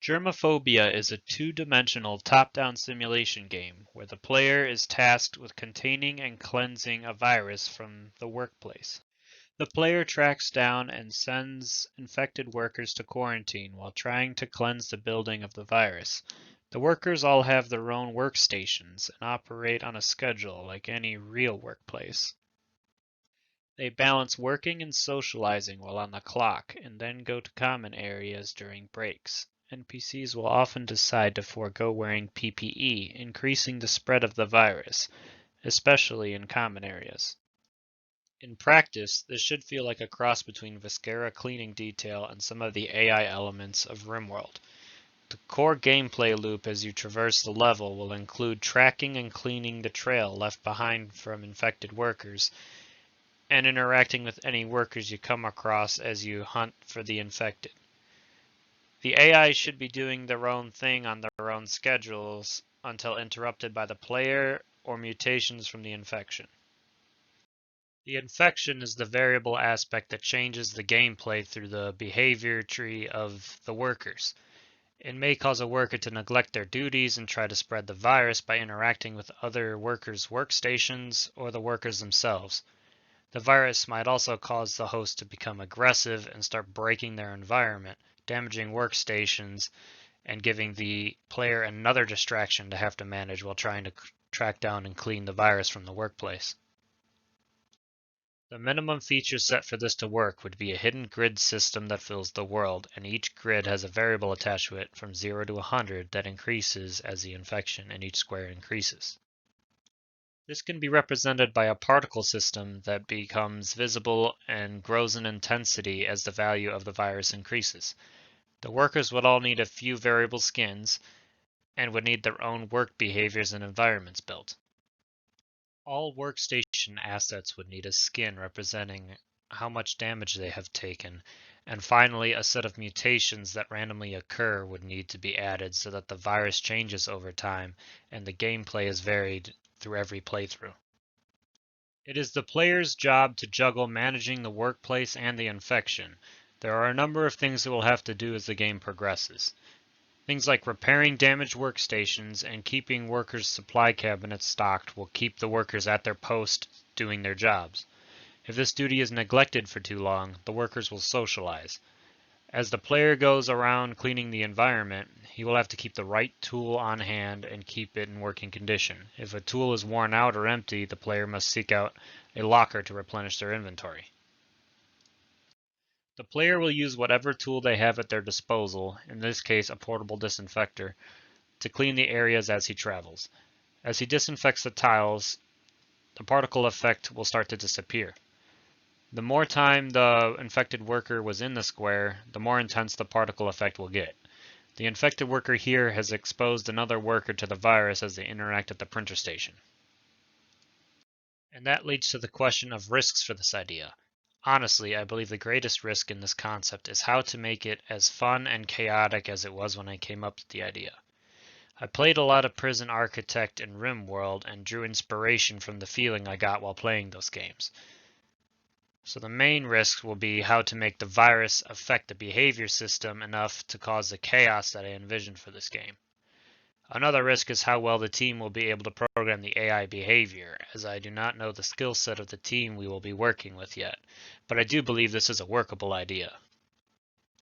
Germophobia is a two-dimensional top-down simulation game where the player is tasked with containing and cleansing a virus from the workplace. The player tracks down and sends infected workers to quarantine while trying to cleanse the building of the virus. The workers all have their own workstations and operate on a schedule like any real workplace. They balance working and socializing while on the clock, and then go to common areas during breaks. NPCs will often decide to forego wearing PPE, increasing the spread of the virus, especially in common areas. In practice, this should feel like a cross between Viscera cleaning detail and some of the AI elements of RimWorld. The core gameplay loop as you traverse the level will include tracking and cleaning the trail left behind from infected workers, and interacting with any workers you come across as you hunt for the infected. The AI should be doing their own thing on their own schedules until interrupted by the player or mutations from the infection. The infection is the variable aspect that changes the gameplay through the behavior tree of the workers. It may cause a worker to neglect their duties and try to spread the virus by interacting with other workers' workstations or the workers themselves. The virus might also cause the host to become aggressive and start breaking their environment, damaging workstations, and giving the player another distraction to have to manage while trying to track down and clean the virus from the workplace. The minimum feature set for this to work would be a hidden grid system that fills the world, and each grid has a variable attached to it from 0 to 100 that increases as the infection in each square increases. This can be represented by a particle system that becomes visible and grows in intensity as the value of the virus increases. The workers would all need a few variable skins and would need their own work behaviors and environments built. All workstation assets would need a skin representing how much damage they have taken, and finally a set of mutations that randomly occur would need to be added so that the virus changes over time and the gameplay is varied through every playthrough. It is the player's job to juggle managing the workplace and the infection. There are a number of things that we'll have to do as the game progresses. Things like repairing damaged workstations and keeping workers' supply cabinets stocked will keep the workers at their post doing their jobs. If this duty is neglected for too long, the workers will socialize. As the player goes around cleaning the environment, he will have to keep the right tool on hand and keep it in working condition. If a tool is worn out or empty, the player must seek out a locker to replenish their inventory. The player will use whatever tool they have at their disposal, in this case a portable disinfector, to clean the areas as he travels. As he disinfects the tiles, the particle effect will start to disappear. The more time the infected worker was in the square, the more intense the particle effect will get. The infected worker here has exposed another worker to the virus as they interact at the printer station. And that leads to the question of risks for this idea. Honestly, I believe the greatest risk in this concept is how to make it as fun and chaotic as it was when I came up with the idea. I played a lot of Prison Architect and RimWorld and drew inspiration from the feeling I got while playing those games. So the main risk will be how to make the virus affect the behavior system enough to cause the chaos that I envisioned for this game. Another risk is how well the team will be able to program the AI behavior, as I do not know the skill set of the team we will be working with yet, but I do believe this is a workable idea.